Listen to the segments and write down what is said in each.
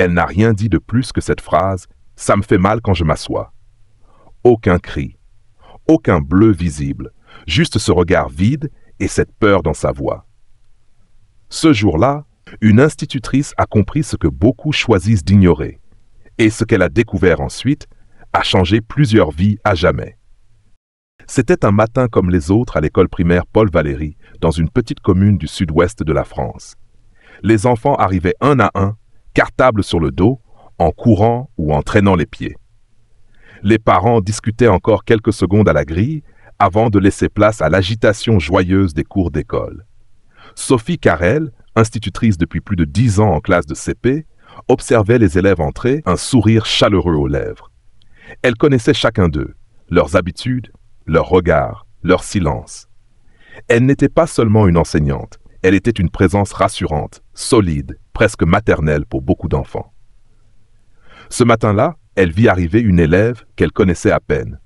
Elle n'a rien dit de plus que cette phrase « Ça me fait mal quand je m'assois ». Aucun cri, aucun bleu visible, juste ce regard vide et cette peur dans sa voix. Ce jour-là, une institutrice a compris ce que beaucoup choisissent d'ignorer, et ce qu'elle a découvert ensuite a changé plusieurs vies à jamais. C'était un matin comme les autres à l'école primaire Paul Valéry, dans une petite commune du sud-ouest de la France. Les enfants arrivaient un à un, cartable sur le dos, en courant ou en traînant les pieds. Les parents discutaient encore quelques secondes à la grille avant de laisser place à l'agitation joyeuse des cours d'école. Sophie Carrel, institutrice depuis plus de 10 ans en classe de CP, observait les élèves entrer, un sourire chaleureux aux lèvres. Elle connaissait chacun d'eux, leurs habitudes, leurs regards, leur silence. Elle n'était pas seulement une enseignante, elle était une présence rassurante, solide, presque maternelle pour beaucoup d'enfants. Ce matin-là, elle vit arriver une élève qu'elle connaissait à peine.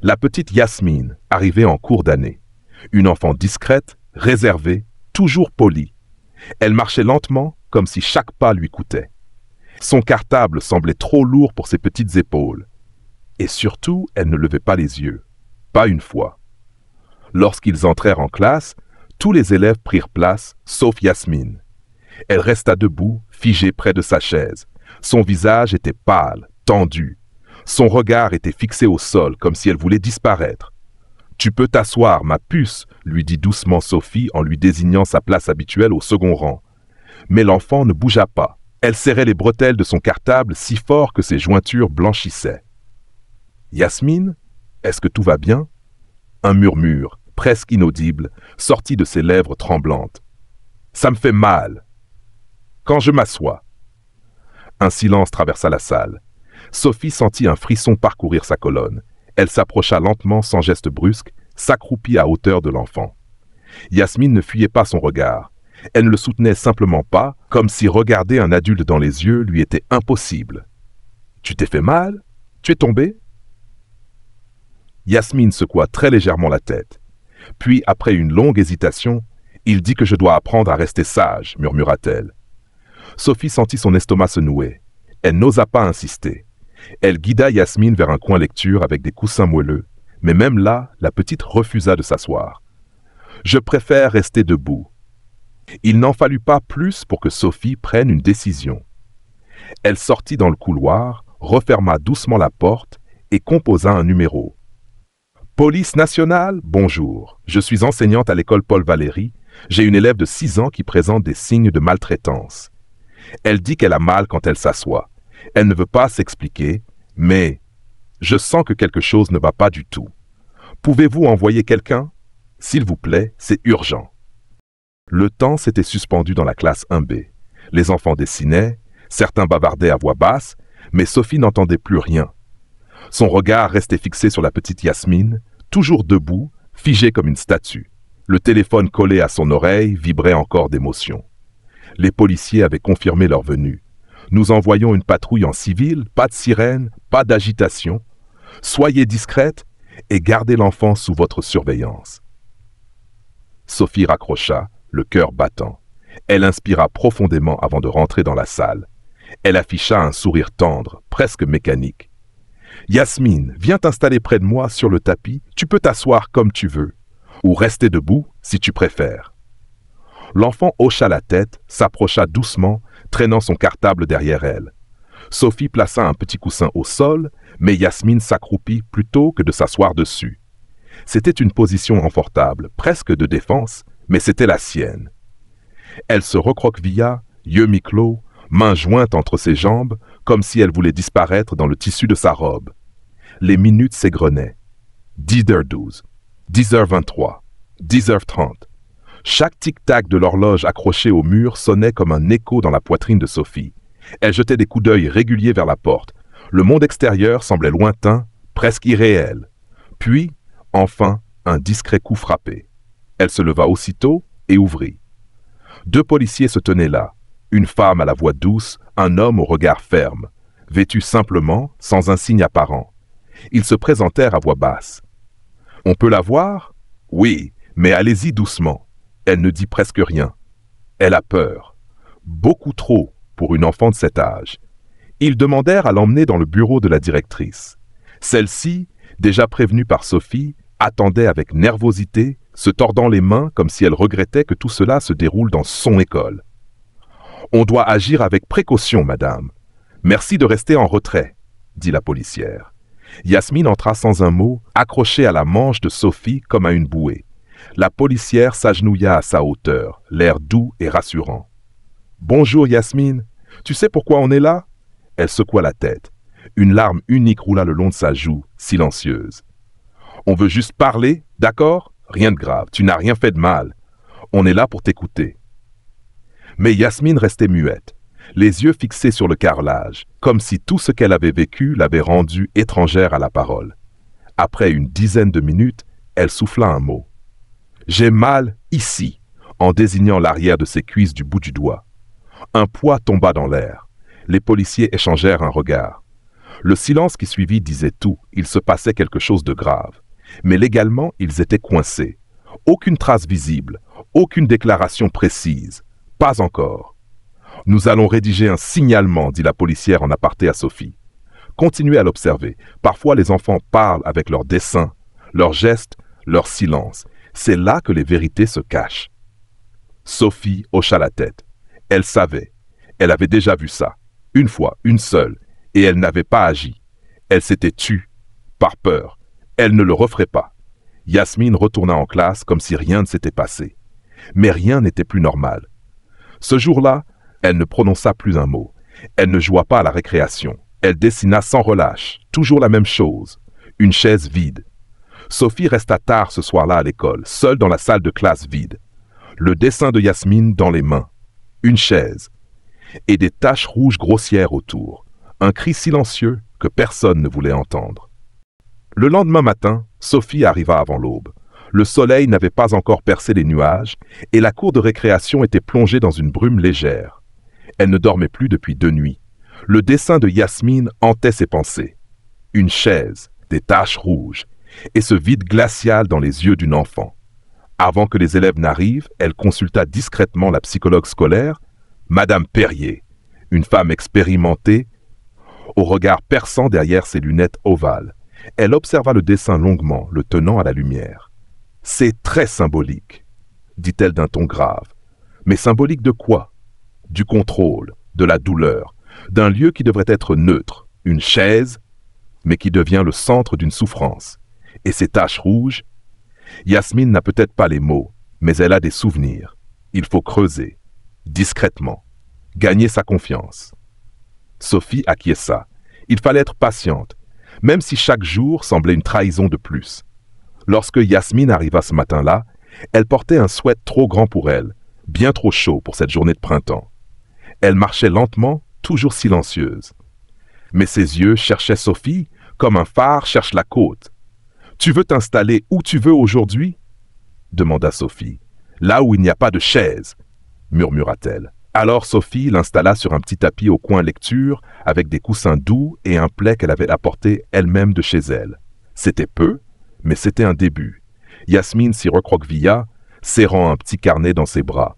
La petite Yasmine, arrivée en cours d'année. Une enfant discrète, réservée, toujours polie. Elle marchait lentement, comme si chaque pas lui coûtait. Son cartable semblait trop lourd pour ses petites épaules. Et surtout, elle ne levait pas les yeux. Pas une fois. Lorsqu'ils entrèrent en classe, tous les élèves prirent place, sauf Yasmine. Elle resta debout, figée près de sa chaise. Son visage était pâle, tendu. Son regard était fixé au sol, comme si elle voulait disparaître. « Tu peux t'asseoir, ma puce », lui dit doucement Sophie en lui désignant sa place habituelle au second rang. Mais l'enfant ne bougea pas. Elle serrait les bretelles de son cartable si fort que ses jointures blanchissaient. « Yasmine, est-ce que tout va bien ?» Un murmure, presque inaudible, sortit de ses lèvres tremblantes. « Ça me fait mal. Quand je m'assois. » Un silence traversa la salle. Sophie sentit un frisson parcourir sa colonne. Elle s'approcha lentement, sans geste brusque, s'accroupit à hauteur de l'enfant. Yasmine ne fuyait pas son regard. Elle ne le soutenait simplement pas, comme si regarder un adulte dans les yeux lui était impossible. « Tu t'es fait mal? Tu es tombé ?» Yasmine secoua très légèrement la tête. Puis, après une longue hésitation, « Il dit que je dois apprendre à rester sage », murmura-t-elle. Sophie sentit son estomac se nouer. Elle n'osa pas insister. Elle guida Yasmine vers un coin lecture avec des coussins moelleux, mais même là, la petite refusa de s'asseoir. « Je préfère rester debout. » Il n'en fallut pas plus pour que Sophie prenne une décision. Elle sortit dans le couloir, referma doucement la porte et composa un numéro. « Police nationale, bonjour. Je suis enseignante à l'école Paul Valéry. J'ai une élève de 6 ans qui présente des signes de maltraitance. Elle dit qu'elle a mal quand elle s'assoit. Elle ne veut pas s'expliquer, mais je sens que quelque chose ne va pas du tout. Pouvez-vous envoyer quelqu'un? S'il vous plaît, c'est urgent. » Le temps s'était suspendu dans la classe 1B. Les enfants dessinaient, certains bavardaient à voix basse, mais Sophie n'entendait plus rien. Son regard restait fixé sur la petite Yasmine, toujours debout, figée comme une statue. Le téléphone collé à son oreille vibrait encore d'émotion. Les policiers avaient confirmé leur venue. Nous envoyons une patrouille en civil, pas de sirène, pas d'agitation. Soyez discrète et gardez l'enfant sous votre surveillance. Sophie raccrocha, le cœur battant. Elle inspira profondément avant de rentrer dans la salle. Elle afficha un sourire tendre, presque mécanique. « Yasmine, viens t'installer près de moi sur le tapis. Tu peux t'asseoir comme tu veux, ou rester debout si tu préfères. » L'enfant hocha la tête, s'approcha doucement, traînant son cartable derrière elle. Sophie plaça un petit coussin au sol, mais Yasmine s'accroupit plutôt que de s'asseoir dessus. C'était une position confortable, presque de défense, mais c'était la sienne. Elle se recroquevilla, yeux mi-clos, mains jointes entre ses jambes, comme si elle voulait disparaître dans le tissu de sa robe. Les minutes s'égrenaient. 10h12, 10h23, 10h30. Chaque tic-tac de l'horloge accrochée au mur sonnait comme un écho dans la poitrine de Sophie. Elle jetait des coups d'œil réguliers vers la porte. Le monde extérieur semblait lointain, presque irréel. Puis, enfin, un discret coup frappé. Elle se leva aussitôt et ouvrit. 2 policiers se tenaient là, une femme à la voix douce, un homme au regard ferme, vêtus simplement, sans un signe apparent. Ils se présentèrent à voix basse. « On peut la voir? Oui, mais allez-y doucement. » Elle ne dit presque rien. Elle a peur. Beaucoup trop pour une enfant de cet âge. Ils demandèrent à l'emmener dans le bureau de la directrice. Celle-ci, déjà prévenue par Sophie, attendait avec nervosité, se tordant les mains comme si elle regrettait que tout cela se déroule dans son école. « On doit agir avec précaution, madame. Merci de rester en retrait, » dit la policière. Yasmine entra sans un mot, accrochée à la manche de Sophie comme à une bouée. La policière s'agenouilla à sa hauteur, l'air doux et rassurant. « Bonjour Yasmine, tu sais pourquoi on est là ?» Elle secoua la tête. Une larme unique roula le long de sa joue, silencieuse. « On veut juste parler, d'accord? Rien de grave, tu n'as rien fait de mal. On est là pour t'écouter. » Mais Yasmine restait muette, les yeux fixés sur le carrelage, comme si tout ce qu'elle avait vécu l'avait rendue étrangère à la parole. Après une dizaine de minutes, elle souffla un mot. « J'ai mal ici », en désignant l'arrière de ses cuisses du bout du doigt. Un poids tomba dans l'air. Les policiers échangèrent un regard. Le silence qui suivit disait tout, il se passait quelque chose de grave. Mais légalement, ils étaient coincés. Aucune trace visible, aucune déclaration précise. Pas encore. « Nous allons rédiger un signalement, » dit la policière en aparté à Sophie. Continuez à l'observer. Parfois, les enfants parlent avec leurs dessins, leurs gestes, leur silence. C'est là que les vérités se cachent. Sophie hocha la tête. Elle savait. Elle avait déjà vu ça. Une fois, une seule. Et elle n'avait pas agi. Elle s'était tue. Par peur. Elle ne le referait pas. Yasmine retourna en classe comme si rien ne s'était passé. Mais rien n'était plus normal. Ce jour-là, elle ne prononça plus un mot. Elle ne joua pas à la récréation. Elle dessina sans relâche, toujours la même chose. Une chaise vide. Sophie resta tard ce soir-là à l'école, seule dans la salle de classe vide. Le dessin de Yasmine dans les mains. Une chaise. Et des taches rouges grossières autour. Un cri silencieux que personne ne voulait entendre. Le lendemain matin, Sophie arriva avant l'aube. Le soleil n'avait pas encore percé les nuages et la cour de récréation était plongée dans une brume légère. Elle ne dormait plus depuis 2 nuits. Le dessin de Yasmine hantait ses pensées. Une chaise, des taches rouges et ce vide glacial dans les yeux d'une enfant. Avant que les élèves n'arrivent, elle consulta discrètement la psychologue scolaire, Madame Perrier, une femme expérimentée, au regard perçant derrière ses lunettes ovales. Elle observa le dessin longuement, le tenant à la lumière. « C'est très symbolique, » dit-elle d'un ton grave. « Mais symbolique de quoi? Du contrôle, de la douleur, d'un lieu qui devrait être neutre, une chaise, mais qui devient le centre d'une souffrance. Et ces taches rouges? Yasmine n'a peut-être pas les mots, mais elle a des souvenirs. Il faut creuser, discrètement, gagner sa confiance. » Sophie acquiesça. Il fallait être patiente, même si chaque jour semblait une trahison de plus. Lorsque Yasmine arriva ce matin-là, elle portait un sweat trop grand pour elle, bien trop chaud pour cette journée de printemps. Elle marchait lentement, toujours silencieuse. Mais ses yeux cherchaient Sophie comme un phare cherche la côte. « Tu veux t'installer où tu veux aujourd'hui ?» demanda Sophie. « Là où il n'y a pas de chaise, » murmura-t-elle. Alors Sophie l'installa sur un petit tapis au coin lecture avec des coussins doux et un plaid qu'elle avait apporté elle-même de chez elle. C'était peu, mais c'était un début. Yasmine s'y recroquevilla, serrant un petit carnet dans ses bras.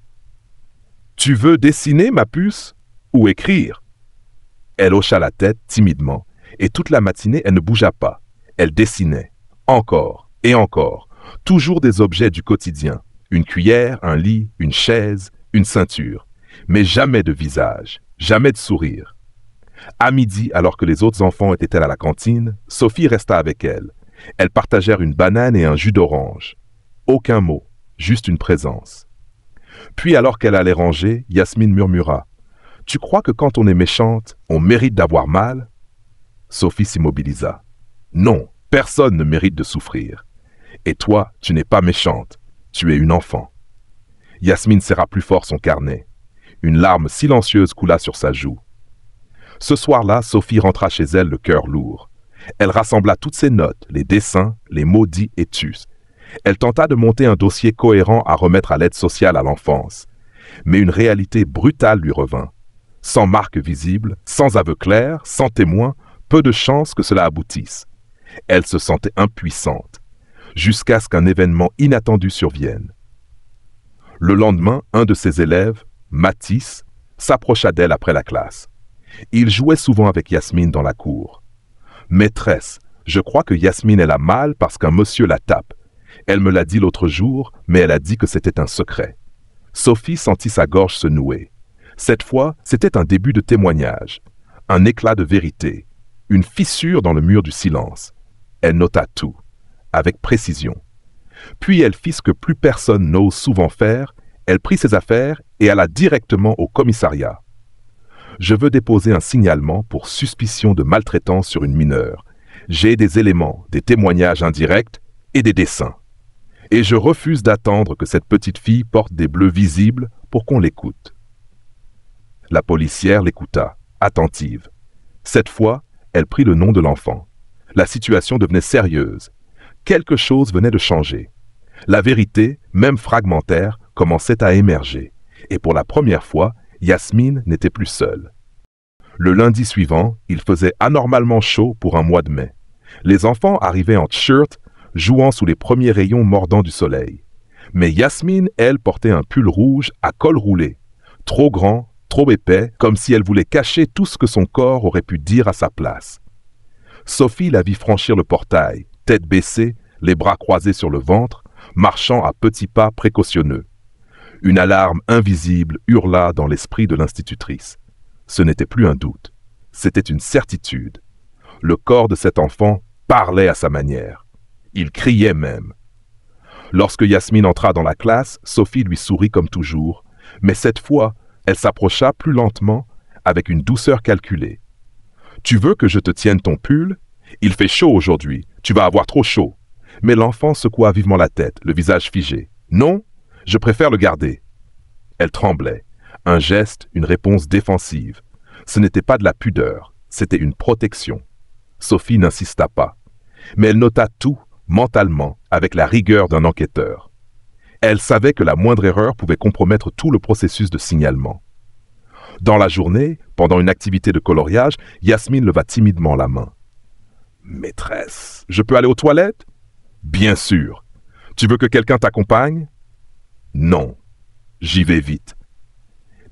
« Tu veux dessiner, ma puce? Ou écrire ?» Elle hocha la tête timidement, et toute la matinée elle ne bougea pas. Elle dessinait, encore et encore, toujours des objets du quotidien. Une cuillère, un lit, une chaise, une ceinture. Mais jamais de visage, jamais de sourire. À midi, alors que les autres enfants étaient à la cantine, Sophie resta avec elle. Elles partagèrent une banane et un jus d'orange. Aucun mot, juste une présence. Puis, alors qu'elle allait ranger, Yasmine murmura « Tu crois que quand on est méchante, on mérite d'avoir mal ?» Sophie s'immobilisa. « Non, personne ne mérite de souffrir. Et toi, tu n'es pas méchante, tu es une enfant. » Yasmine serra plus fort son carnet. Une larme silencieuse coula sur sa joue. Ce soir-là, Sophie rentra chez elle le cœur lourd. Elle rassembla toutes ses notes, les dessins, les mots dits et tus. Elle tenta de monter un dossier cohérent à remettre à l'aide sociale à l'enfance. Mais une réalité brutale lui revint. Sans marque visible, sans aveu clair, sans témoin, peu de chances que cela aboutisse. Elle se sentait impuissante, jusqu'à ce qu'un événement inattendu survienne. Le lendemain, un de ses élèves, Mathis, s'approcha d'elle après la classe. Il jouait souvent avec Yasmine dans la cour. « Maîtresse, je crois que Yasmine elle a mal parce qu'un monsieur la tape. Elle me l'a dit l'autre jour, mais elle a dit que c'était un secret. » Sophie sentit sa gorge se nouer. Cette fois, c'était un début de témoignage, un éclat de vérité, une fissure dans le mur du silence. Elle nota tout, avec précision. Puis elle fit ce que plus personne n'ose souvent faire, elle prit ses affaires et alla directement au commissariat. « Je veux déposer un signalement pour suspicion de maltraitance sur une mineure. J'ai des éléments, des témoignages indirects et des dessins. Et je refuse d'attendre que cette petite fille porte des bleus visibles pour qu'on l'écoute. » La policière l'écouta, attentive. Cette fois, elle prit le nom de l'enfant. La situation devenait sérieuse. Quelque chose venait de changer. La vérité, même fragmentaire, commençait à émerger. Et pour la première fois, Yasmine n'était plus seule. Le lundi suivant, il faisait anormalement chaud pour un mois de mai. Les enfants arrivaient en t-shirt, jouant sous les premiers rayons mordants du soleil. Mais Yasmine, elle, portait un pull rouge à col roulé, trop grand, trop épais, comme si elle voulait cacher tout ce que son corps aurait pu dire à sa place. Sophie la vit franchir le portail, tête baissée, les bras croisés sur le ventre, marchant à petits pas précautionneux. Une alarme invisible hurla dans l'esprit de l'institutrice. Ce n'était plus un doute, c'était une certitude. Le corps de cet enfant parlait à sa manière. Il criait même. Lorsque Yasmine entra dans la classe, Sophie lui sourit comme toujours, mais cette fois, elle s'approcha plus lentement, avec une douceur calculée. « Tu veux que je te tienne ton pull? Il fait chaud aujourd'hui, tu vas avoir trop chaud. » Mais l'enfant secoua vivement la tête, le visage figé. « Non, je préfère le garder. » Elle tremblait. Un geste, une réponse défensive. Ce n'était pas de la pudeur, c'était une protection. Sophie n'insista pas. Mais elle nota tout, mentalement, avec la rigueur d'un enquêteur. Elle savait que la moindre erreur pouvait compromettre tout le processus de signalement. Dans la journée, pendant une activité de coloriage, Yasmine leva timidement la main. « Maîtresse, je peux aller aux toilettes? »« Bien sûr. Tu veux que quelqu'un t'accompagne? »« Non. J'y vais vite. »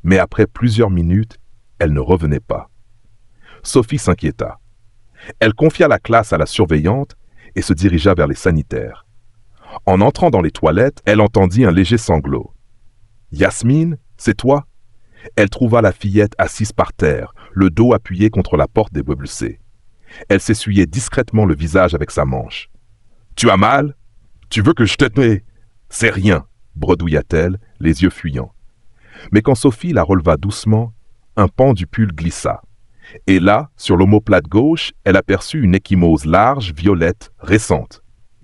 Mais après plusieurs minutes, elle ne revenait pas. Sophie s'inquiéta. Elle confia la classe à la surveillante et se dirigea vers les sanitaires. En entrant dans les toilettes, elle entendit un léger sanglot. « Yasmine, c'est toi ?» Elle trouva la fillette assise par terre, le dos appuyé contre la porte déboulcée. Elle s'essuyait discrètement le visage avec sa manche. « Tu as mal? Tu veux que je te... »« C'est rien, » bredouilla-t-elle, les yeux fuyants. Mais quand Sophie la releva doucement, un pan du pull glissa. Et là, sur l'omoplate gauche, elle aperçut une ecchymose large, violette, récente.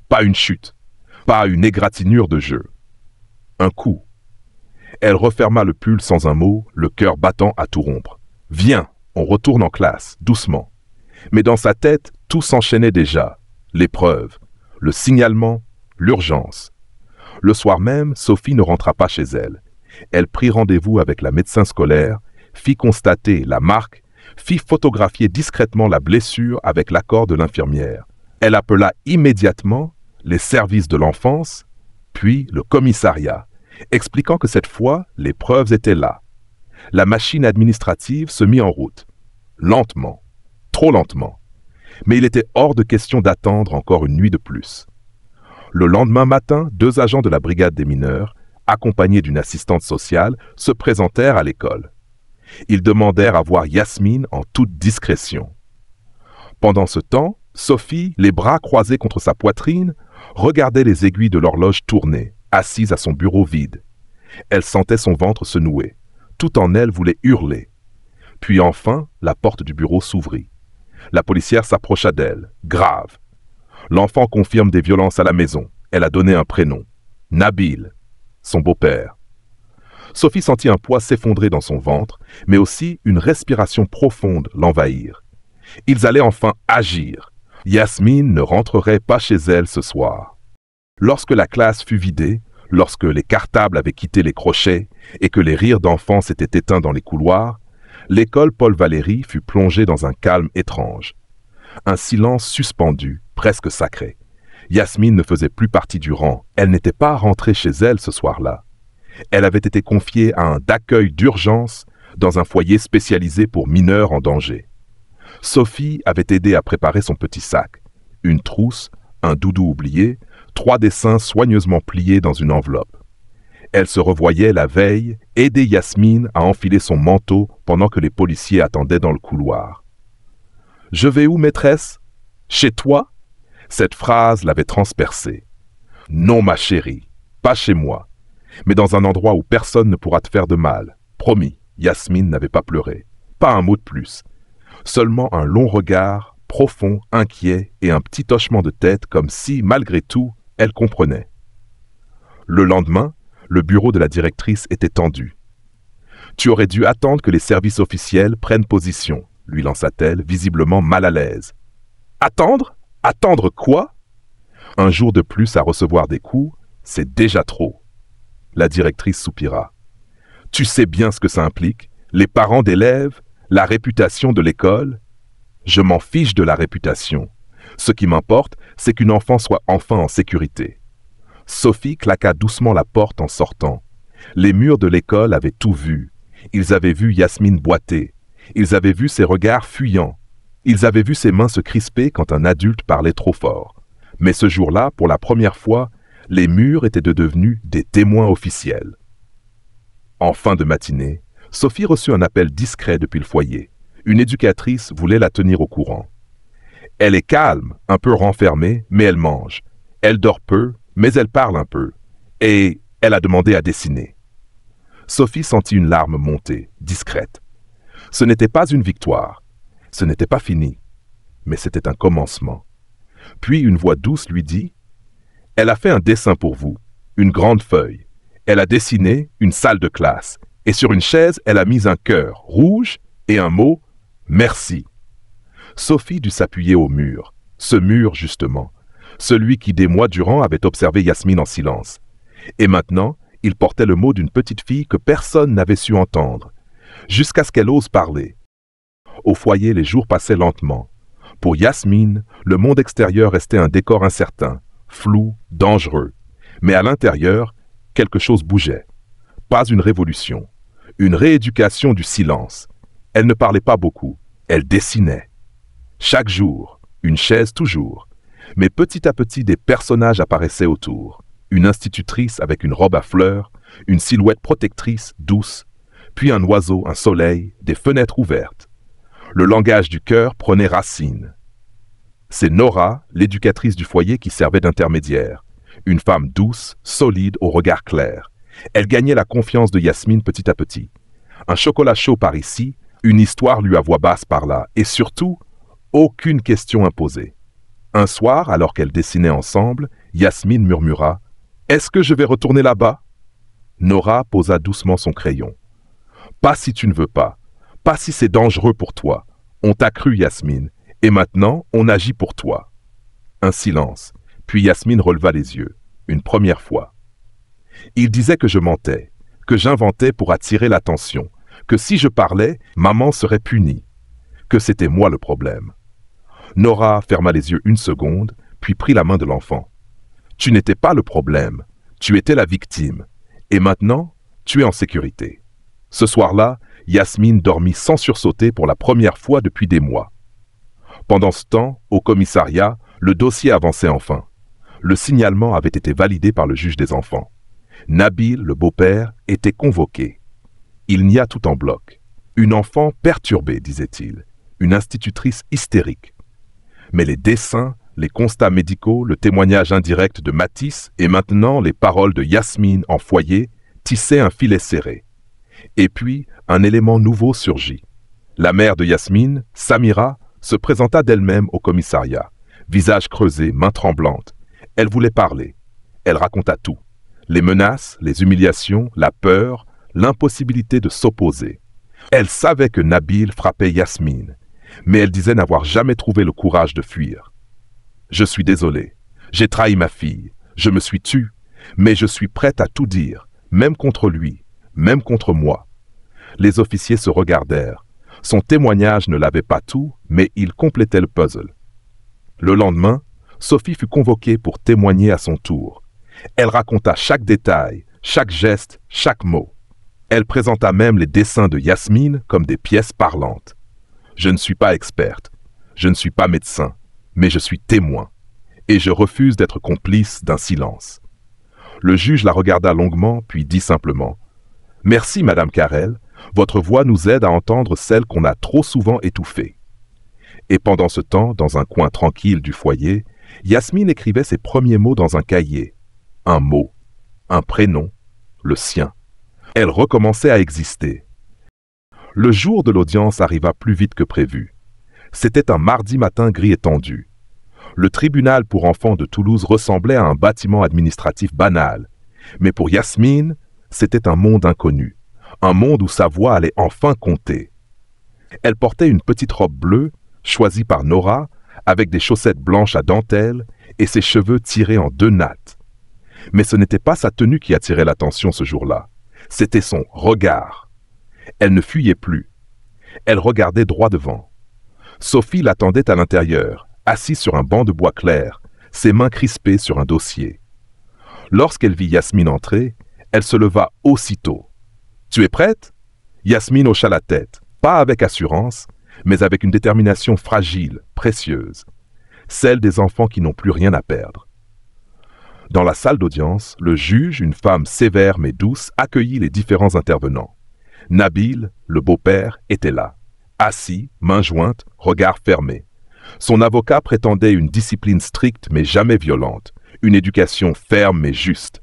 Pas une chute, pas une égratignure de jeu. Un coup. Elle referma le pull sans un mot, le cœur battant à tout rompre. « Viens, on retourne en classe, doucement. » Mais dans sa tête, tout s'enchaînait déjà. L'épreuve, le signalement, l'urgence. Le soir même, Sophie ne rentra pas chez elle. Elle prit rendez-vous avec la médecin scolaire, fit constater la marque, fit photographier discrètement la blessure avec l'accord de l'infirmière. Elle appela immédiatement les services de l'enfance, puis le commissariat, expliquant que cette fois, les preuves étaient là. La machine administrative se mit en route. Lentement, trop lentement. Mais il était hors de question d'attendre encore une nuit de plus. Le lendemain matin, 2 agents de la brigade des mineurs, accompagnés d'une assistante sociale, se présentèrent à l'école. Ils demandèrent à voir Yasmine en toute discrétion. Pendant ce temps, Sophie, les bras croisés contre sa poitrine, regardait les aiguilles de l'horloge tourner, assise à son bureau vide. Elle sentait son ventre se nouer. Tout en elle voulait hurler. Puis enfin, la porte du bureau s'ouvrit. La policière s'approcha d'elle, grave. L'enfant confirme des violences à la maison. Elle a donné un prénom. Nabil, son beau-père. Sophie sentit un poids s'effondrer dans son ventre, mais aussi une respiration profonde l'envahir. Ils allaient enfin agir. Yasmine ne rentrerait pas chez elle ce soir. Lorsque la classe fut vidée, lorsque les cartables avaient quitté les crochets et que les rires d'enfants s'étaient éteints dans les couloirs, l'école Paul-Valéry fut plongée dans un calme étrange. Un silence suspendu, presque sacré. Yasmine ne faisait plus partie du rang. Elle n'était pas rentrée chez elle ce soir-là. Elle avait été confiée à un d'accueil d'urgence dans un foyer spécialisé pour mineurs en danger. Sophie avait aidé à préparer son petit sac, une trousse, un doudou oublié, 3 dessins soigneusement pliés dans une enveloppe. Elle se revoyait la veille aider Yasmine à enfiler son manteau pendant que les policiers attendaient dans le couloir. « Je vais où, maîtresse? Chez toi ?» Cette phrase l'avait transpercée. « Non, ma chérie, pas chez moi, mais dans un endroit où personne ne pourra te faire de mal. Promis. » Yasmine n'avait pas pleuré. Pas un mot de plus. Seulement un long regard, profond, inquiet et un petit hochement de tête comme si, malgré tout, elle comprenait. Le lendemain, le bureau de la directrice était tendu. « Tu aurais dû attendre que les services officiels prennent position », lui lança-t-elle, visiblement mal à l'aise. « Attendre? Attendre quoi? Un jour de plus à recevoir des coups, c'est déjà trop. » La directrice soupira. « Tu sais bien ce que ça implique, les parents d'élèves, la réputation de l'école. Je m'en fiche de la réputation. Ce qui m'importe, c'est qu'une enfant soit enfin en sécurité. » Sophie claqua doucement la porte en sortant. Les murs de l'école avaient tout vu. Ils avaient vu Yasmine boiter. Ils avaient vu ses regards fuyants. Ils avaient vu ses mains se crisper quand un adulte parlait trop fort. Mais ce jour-là, pour la première fois, les murs étaient devenus des témoins officiels. En fin de matinée, Sophie reçut un appel discret depuis le foyer. Une éducatrice voulait la tenir au courant. Elle est calme, un peu renfermée, mais elle mange. Elle dort peu, mais elle parle un peu. Et elle a demandé à dessiner. Sophie sentit une larme monter, discrète. Ce n'était pas une victoire. Ce n'était pas fini. Mais c'était un commencement. Puis une voix douce lui dit « Elle a fait un dessin pour vous, une grande feuille. Elle a dessiné une salle de classe. Et sur une chaise, elle a mis un cœur rouge et un mot « Merci ». Sophie dut s'appuyer au mur. Ce mur, justement. Celui qui, des mois durant, avait observé Yasmine en silence. Et maintenant, il portait le mot d'une petite fille que personne n'avait su entendre, jusqu'à ce qu'elle ose parler. Au foyer, les jours passaient lentement. Pour Yasmine, le monde extérieur restait un décor incertain, flou, dangereux. Mais à l'intérieur, quelque chose bougeait. Pas une révolution, une rééducation du silence. Elle ne parlait pas beaucoup, elle dessinait. Chaque jour, une chaise toujours. Mais petit à petit, des personnages apparaissaient autour. Une institutrice avec une robe à fleurs, une silhouette protectrice, douce, puis un oiseau, un soleil, des fenêtres ouvertes. Le langage du cœur prenait racine. C'est Nora, l'éducatrice du foyer, qui servait d'intermédiaire. Une femme douce, solide, au regard clair. Elle gagnait la confiance de Yasmine petit à petit. Un chocolat chaud par ici, une histoire lue à voix basse par là, et surtout, aucune question imposée. Un soir, alors qu'elles dessinaient ensemble, Yasmine murmura « Est-ce que je vais retourner là-bas » Nora posa doucement son crayon. « Pas si tu ne veux pas. Pas si c'est dangereux pour toi. On t'a cru, Yasmine, et maintenant, on agit pour toi. » Un silence, puis Yasmine releva les yeux, une première fois. « Il disait que je mentais, que j'inventais pour attirer l'attention, que si je parlais, maman serait punie, que c'était moi le problème. » Nora ferma les yeux une seconde, puis prit la main de l'enfant. « Tu n'étais pas le problème, tu étais la victime. Et maintenant, tu es en sécurité. » Ce soir-là, Yasmine dormit sans sursauter pour la première fois depuis des mois. Pendant ce temps, au commissariat, le dossier avançait enfin. Le signalement avait été validé par le juge des enfants. Nabil, le beau-père, était convoqué. Il nia tout en bloc. Une enfant perturbée, disait-il. Une institutrice hystérique. Mais les dessins, les constats médicaux, le témoignage indirect de Matisse et maintenant les paroles de Yasmine en foyer tissaient un filet serré. Et puis, un élément nouveau surgit. La mère de Yasmine, Samira, se présenta d'elle-même au commissariat. Visage creusé, main tremblante. Elle voulait parler. Elle raconta tout. Les menaces, les humiliations, la peur, l'impossibilité de s'opposer. Elle savait que Nabil frappait Yasmine, mais elle disait n'avoir jamais trouvé le courage de fuir. « Je suis désolée. J'ai trahi ma fille. Je me suis tue. Mais je suis prête à tout dire, même contre lui, même contre moi. » Les officiers se regardèrent. Son témoignage ne l'avait pas tout, mais il complétait le puzzle. Le lendemain, Sophie fut convoquée pour témoigner à son tour. Elle raconta chaque détail, chaque geste, chaque mot. Elle présenta même les dessins de Yasmine comme des pièces parlantes. Je ne suis pas experte, je ne suis pas médecin, mais je suis témoin, et je refuse d'être complice d'un silence. Le juge la regarda longuement, puis dit simplement « Merci, Madame Carrel, votre voix nous aide à entendre celle qu'on a trop souvent étouffée. » Et pendant ce temps, dans un coin tranquille du foyer, Yasmine écrivait ses premiers mots dans un cahier. Un mot, un prénom, le sien. Elle recommençait à exister. Le jour de l'audience arriva plus vite que prévu. C'était un mardi matin gris et tendu. Le tribunal pour enfants de Toulouse ressemblait à un bâtiment administratif banal. Mais pour Yasmine, c'était un monde inconnu. Un monde où sa voix allait enfin compter. Elle portait une petite robe bleue, choisie par Nora, avec des chaussettes blanches à dentelle et ses cheveux tirés en 2 nattes. Mais ce n'était pas sa tenue qui attirait l'attention ce jour-là. C'était son regard. Elle ne fuyait plus. Elle regardait droit devant. Sophie l'attendait à l'intérieur, assise sur un banc de bois clair, ses mains crispées sur un dossier. Lorsqu'elle vit Yasmine entrer, elle se leva aussitôt. « Tu es prête ?» Yasmine hocha la tête, pas avec assurance, mais avec une détermination fragile, précieuse, celle des enfants qui n'ont plus rien à perdre. Dans la salle d'audience, le juge, une femme sévère mais douce, accueillit les différents intervenants. Nabil, le beau-père, était là, assis, mains jointes, regard fermé. Son avocat prétendait une discipline stricte mais jamais violente, une éducation ferme mais juste.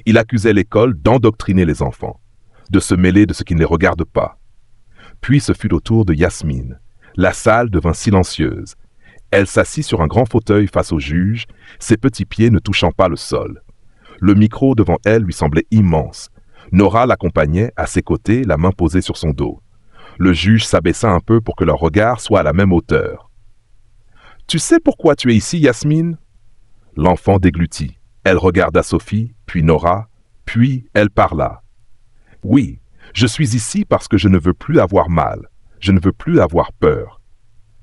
Il accusait l'école d'endoctriner les enfants, de se mêler de ce qui ne les regarde pas. Puis ce fut au tour de Yasmine. La salle devint silencieuse. Elle s'assit sur un grand fauteuil face au juge, ses petits pieds ne touchant pas le sol. Le micro devant elle lui semblait immense. Nora l'accompagnait à ses côtés, la main posée sur son dos. Le juge s'abaissa un peu pour que leur regard soit à la même hauteur. « Tu sais pourquoi tu es ici, Yasmine ?» L'enfant déglutit. Elle regarda Sophie, puis Nora, puis elle parla. « Oui, je suis ici parce que je ne veux plus avoir mal. Je ne veux plus avoir peur. »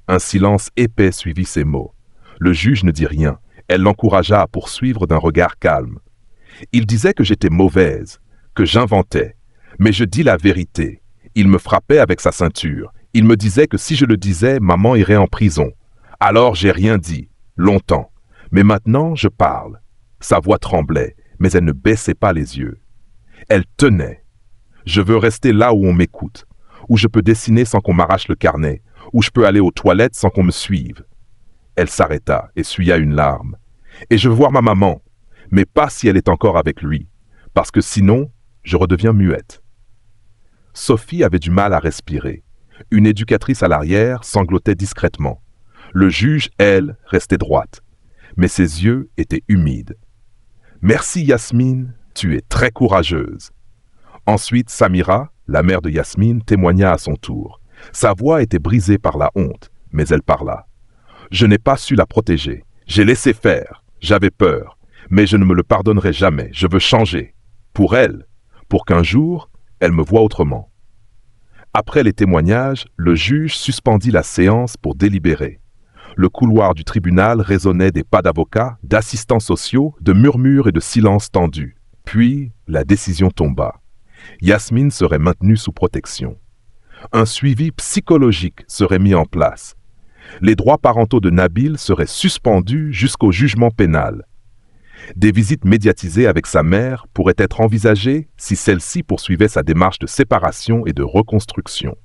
Un silence épais suivit ces mots. Le juge ne dit rien. Elle l'encouragea à poursuivre d'un regard calme. Il disait que j'étais mauvaise, que j'inventais. Mais je dis la vérité. Il me frappait avec sa ceinture. Il me disait que si je le disais, maman irait en prison. Alors j'ai rien dit, longtemps. Mais maintenant, je parle. Sa voix tremblait, mais elle ne baissait pas les yeux. Elle tenait. Je veux rester là où on m'écoute, où je peux dessiner sans qu'on m'arrache le carnet, où je peux aller aux toilettes sans qu'on me suive. Elle s'arrêta, essuya une larme. Et je veux voir ma maman, mais pas si elle est encore avec lui, parce que sinon, je redeviens muette. Sophie avait du mal à respirer. Une éducatrice à l'arrière sanglotait discrètement. Le juge, elle, restait droite, mais ses yeux étaient humides. « Merci Yasmine, tu es très courageuse. » Ensuite, Samira, la mère de Yasmine, témoigna à son tour. Sa voix était brisée par la honte, mais elle parla. « Je n'ai pas su la protéger. J'ai laissé faire. J'avais peur. Mais je ne me le pardonnerai jamais. Je veux changer. Pour elle. Pour qu'un jour, elle me voie autrement. » Après les témoignages, le juge suspendit la séance pour délibérer. Le couloir du tribunal résonnait des pas d'avocats, d'assistants sociaux, de murmures et de silences tendus. Puis, la décision tomba. Yasmine serait maintenue sous protection. Un suivi psychologique serait mis en place. Les droits parentaux de Nabil seraient suspendus jusqu'au jugement pénal. Des visites médiatisées avec sa mère pourraient être envisagées si celle-ci poursuivait sa démarche de séparation et de reconstruction.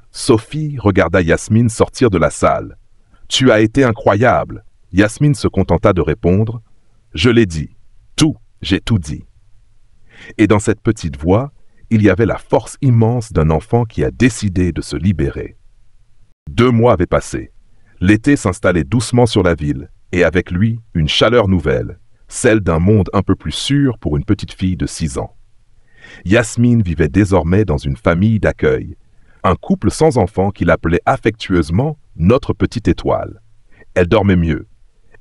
Sophie regarda Yasmine sortir de la salle. « Tu as été incroyable !» Yasmine se contenta de répondre « Je l'ai dit. Tout, j'ai tout dit. » Et dans cette petite voix, il y avait la force immense d'un enfant qui a décidé de se libérer. 2 mois avaient passé. L'été s'installait doucement sur la ville, et avec lui, une chaleur nouvelle, celle d'un monde un peu plus sûr pour une petite fille de 6 ans. Yasmine vivait désormais dans une famille d'accueil, un couple sans enfant qui l'appelait affectueusement « notre petite étoile ». Elle dormait mieux,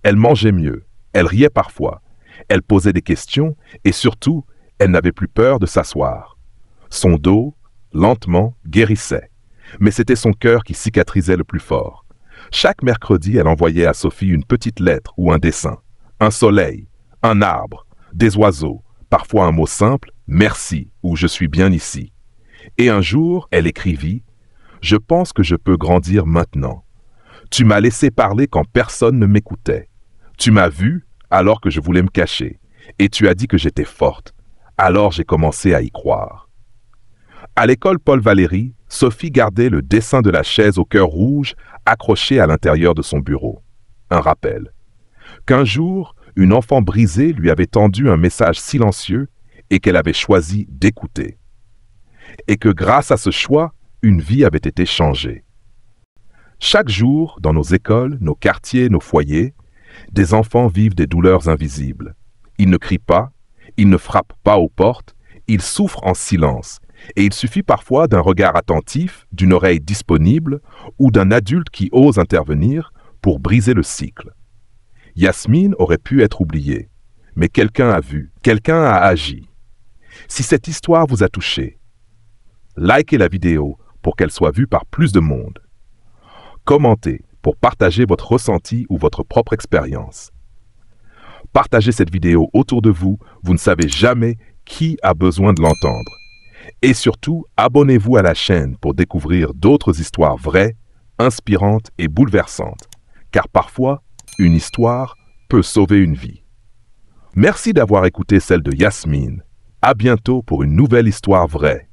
elle mangeait mieux, elle riait parfois, elle posait des questions et surtout, elle n'avait plus peur de s'asseoir. Son dos, lentement, guérissait, mais c'était son cœur qui cicatrisait le plus fort. Chaque mercredi, elle envoyait à Sophie une petite lettre ou un dessin, un soleil, un arbre, des oiseaux, parfois un mot simple Merci ou je suis bien ici. Et un jour, elle écrivit, je pense que je peux grandir maintenant. Tu m'as laissé parler quand personne ne m'écoutait. Tu m'as vu alors que je voulais me cacher. Et tu as dit que j'étais forte. Alors j'ai commencé à y croire. À l'école Paul Valéry, Sophie gardait le dessin de la chaise au cœur rouge accroché à l'intérieur de son bureau. Un rappel. Qu'un jour, une enfant brisée lui avait tendu un message silencieux et qu'elle avait choisi d'écouter. Et que grâce à ce choix, une vie avait été changée. Chaque jour, dans nos écoles, nos quartiers, nos foyers, des enfants vivent des douleurs invisibles. Ils ne crient pas, ils ne frappent pas aux portes, ils souffrent en silence. Et il suffit parfois d'un regard attentif, d'une oreille disponible ou d'un adulte qui ose intervenir pour briser le cycle. Yasmine aurait pu être oubliée, mais quelqu'un a vu, quelqu'un a agi. Si cette histoire vous a touché, likez la vidéo pour qu'elle soit vue par plus de monde. Commentez pour partager votre ressenti ou votre propre expérience. Partagez cette vidéo autour de vous, vous ne savez jamais qui a besoin de l'entendre. Et surtout, abonnez-vous à la chaîne pour découvrir d'autres histoires vraies, inspirantes et bouleversantes. Car parfois, une histoire peut sauver une vie. Merci d'avoir écouté celle de Yasmine. À bientôt pour une nouvelle histoire vraie.